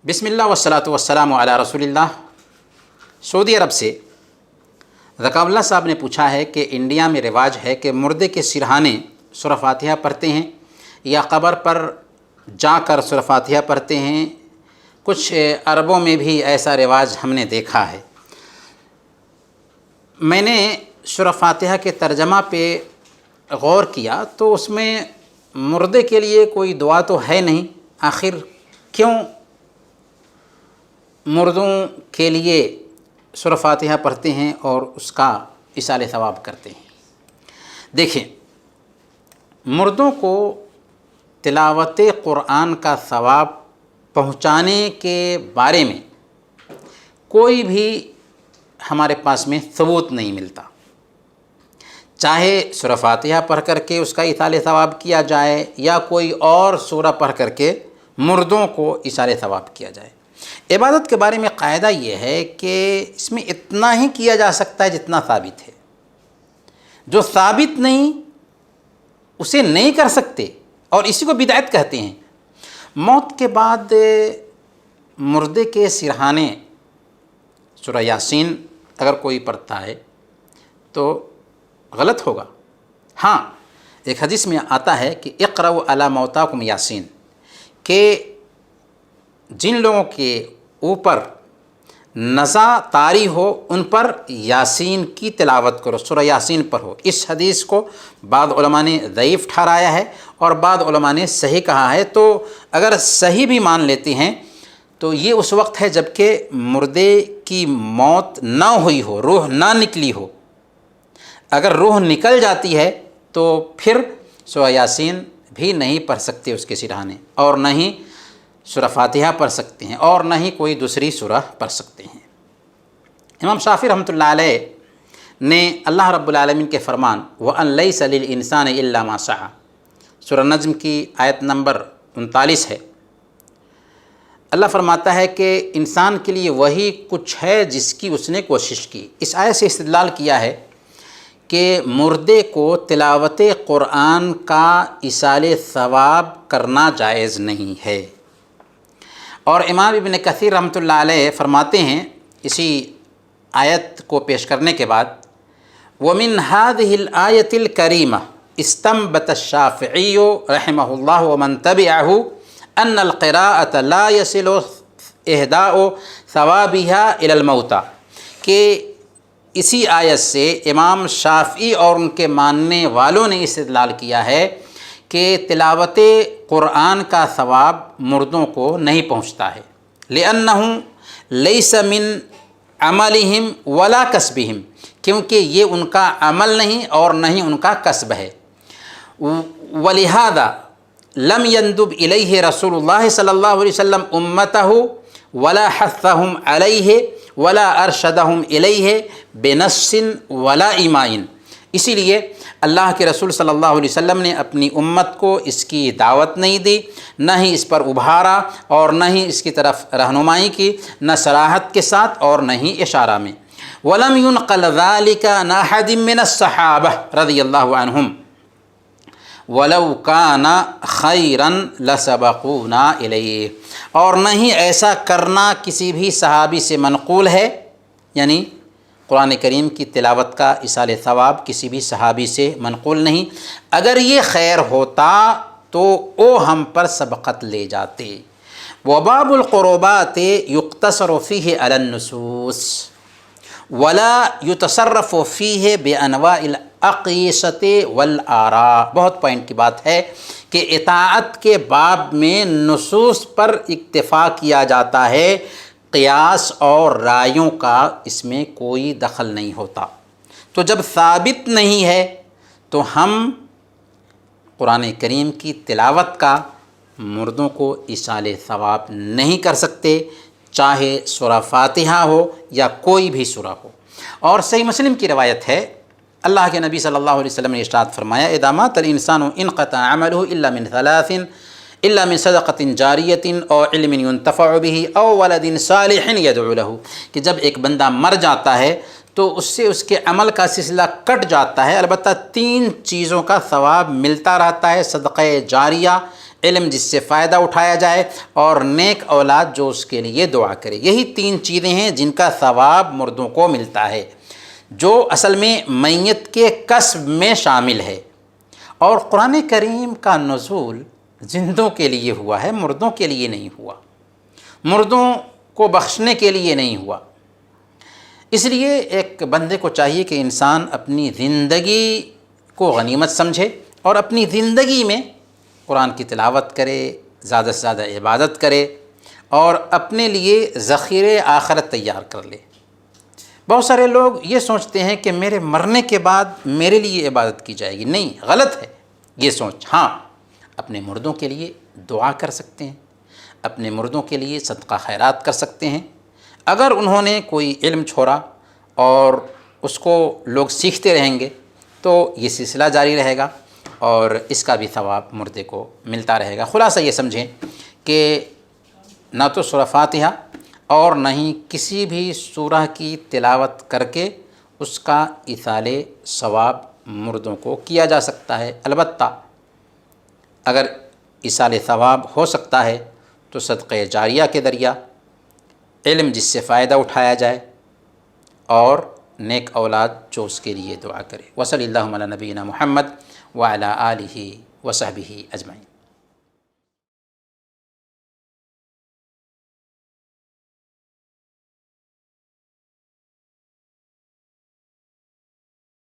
बिस्मिल्लाह वस्सलातु वस्सलामु अला रसूलिल्लाह। सऊदी अरब से ज़काउल्लाह साहब ने पूछा है कि इंडिया में रिवाज है कि मुर्दे के सिरहाने सूरह फातिहा पढ़ते हैं या क़ब्र पर जाकर सूरह फातिहा पढ़ते हैं। कुछ अरबों में भी ऐसा रिवाज हमने देखा है। मैंने सूरह फातिहा के तर्जमा पे गौर किया तो उसमें मुर्दे के लिए कोई दुआ तो है नहीं। आखिर क्यों मुर्दों के लिए सूरह फातिहा पढ़ते हैं और उसका इसाले सवाब करते हैं। देखिए, मुर्दों को तिलावत क़ुरआन का सवाब पहुँचाने के बारे में कोई भी हमारे पास में सबूत नहीं मिलता। चाहे सूरह फातिहा पढ़ करके उसका इसाले सवाब किया जाए या कोई और सूरह पढ़ करके मुर्दों को इसाले सवाब किया जाए। इबादत के बारे में कायदा ये है कि इसमें इतना ही किया जा सकता है जितना साबित है। जो साबित नहीं उसे नहीं कर सकते और इसी को बिदअत कहते हैं। मौत के बाद मुर्दे के सिरहाने सूरह यासीन अगर कोई पढ़ता है तो गलत होगा। हाँ, एक हदीस में आता है कि इक़राउ अला मौताकुम यासीन, कि जिन लोगों के ऊपर नज़ा तारी हो उन पर यासीन की तिलावत करो, सूरह यासीन पर हो। इस हदीस को बाद उलमा ने ज़ईफ़ ठहराया है और बाद उलमा ने सही कहा है। तो अगर सही भी मान लेते हैं तो ये उस वक्त है जबकि मुर्दे की मौत ना हुई हो, रूह ना निकली हो। अगर रूह निकल जाती है तो फिर सूरह यासीन भी नहीं पढ़ सकते उसके सिरहाने, और न ही सूरह फातिहा पढ़ सकते हैं, और न ही कोई दूसरी सूरह पढ़ सकते हैं। इमाम शाफ़ी रहमतुल्लाह अलैह ने अल्लाह रब्बुल आलमीन के फरमान व अन लैसा लिल इंसान इल्ला मा सआ, सूरह नज्म की आयत नंबर 39 है। अल्लाह फरमाता है कि इंसान के लिए वही कुछ है जिसकी उसने कोशिश की। इस आयत से इस्तिदलाल किया है कि मुर्दे को तिलावत क़ुरआन का इसाले सवाब करना जायज़ नहीं है। और इमाम इब्न कसीर रहमतुल्लाह अलैह फरमाते हैं इसी आयत को पेश करने के बाद, वमिन हादिहिल आयतिल करीमा इस्तंबत शाफ़िई रहमहुल्लाह व मन तबिअहु अन्नल क़िराअत ला यसिलु इहदाउ सवाबिहा इलल मौता, कि इसी आयत से इमाम शाफ़ी और उनके मानने वालों ने इस्तिदलाल किया है कि तिलावत क़ुरआन का सवाब मुर्दों को नहीं पहुँचता है। लिअन्नहु लैसा मिन अमलिहिम वला कसबिहिम, क्योंकि ये उनका अमल नहीं और न ही उनका कसब है। वलिहादा लम यंदुब इलैहि रसूलुल्लाह सल्लल्लाहु अलैहि वसल्लम उम्मतहु वला हस्सहुम अलैहि वला अरशदहुम इलैहि बिनस्सिन वला इमाइन। इसीलिए अल्लाह के रसूल सल्लल्लाहु अलैहि वसल्लम ने अपनी उम्मत को इसकी दावत नहीं दी, न ही इस पर उभारा और न ही इसकी तरफ रहनुमाई की, न सराहत के साथ और न ही इशारा में। वलम युनक़ल ज़ालिका अन अहदिम मिनस सहाबा रज़ियल्लाहु अन्हुम वलौ काना खैरन लसबक़ूना इलैहि, और न ही ऐसा करना किसी भी सहाबी से मनक़ूल है। यानी कुरान करीम की तिलावत का इसाले सवाब किसी भी सहाबी से मनक़ूल नहीं। अगर ये खैर होता तो वो हम पर सबक़त ले जाते। वबाबुल क़ुरबात युक़्तसरु फ़ीहि अलन नुसूस वला युतसर्रफ़ु फ़ीहि बिअनवाइल अक़ीसत वल आरा। बहुत पॉइंट की बात है कि इताअत के बाब में नुसूस पर इक्तिफ़ा किया जाता है, क़ियास और रायों का इसमें कोई दखल नहीं होता। तो जब साबित नहीं है तो हम कुरान करीम की तिलावत का मुर्दों को इसाले सवाब नहीं कर सकते, चाहे सूरह फातिहा हो या कोई भी सूरह हो। और सही मुस्लिम की रवायत है, अल्लाह के नबी सल्लल्लाहु अलैहि वसल्लम ने इरशाद फरमाया, इज़ा मातल इंसानु इनक़ता अमलुहु इल्ला मिन सलासिन इल्ला मिन सदक़तिन जारियतिन औ इल्मिन युन्तफ़अु बिही औ वलदिन सालिहिन यदउ लहू, कि जब एक बंदा मर जाता है تو اس سے اس کے عمل کا سلسلہ کٹ جاتا ہے، البتہ 3 چیزوں کا ثواب ملتا رہتا ہے: صدقہ جاریہ، علم جس سے فائدہ اٹھایا جائے، اور نیک اولاد جو اس کے لیے دعا کرے۔ یہی 3 چیزیں ہیں جن کا ثواب مردوں کو ملتا ہے، جو اصل میں میت کے کسب میں شامل ہے۔ اور قرآن کریم کا نزول زندوں کے لیے ہوا ہے، مردوں کے لیے نہیں ہوا، مردوں کو بخشنے کے لیے نہیں ہوا۔ اس لیے ایک بندے کو چاہیے کہ انسان اپنی زندگی کو غنیمت سمجھے اور اپنی زندگی میں قرآن کی تلاوت کرے، زیادہ سے زیادہ عبادت کرے اور اپنے لیے ذخیرے آخرت تیار کر لے۔ بہت سارے لوگ یہ سوچتے ہیں کہ میرے مرنے کے بعد میرے لیے عبادت کی جائے گی۔ نہیں، غلط ہے یہ سوچ۔ ہاں، اپنے مردوں کے لیے دعا کر سکتے ہیں، اپنے مردوں کے لیے صدقہ خیرات کر سکتے ہیں۔ اگر انہوں نے کوئی علم چھوڑا اور اس کو لوگ سیکھتے رہیں گے تو یہ سلسلہ جاری رہے گا اور اس کا بھی ثواب مردے کو ملتا رہے گا۔ خلاصہ یہ سمجھیں کہ نہ تو سورہ فاتحہ اور نہ ہی کسی بھی سورہ کی تلاوت کر کے اس کا ایصال ثواب مردوں کو کیا جا سکتا ہے، البتہ اگر ایصال ثواب ہو سکتا ہے تو صدقہ جاریہ کے ذریعہ، علم جس سے فائدہ اٹھایا جائے اور نیک اولاد جو اس کے لیے دعا کرے۔ وصلی اللہ علی نبینا محمد وعلی آلہ وصحبہ اجمعین۔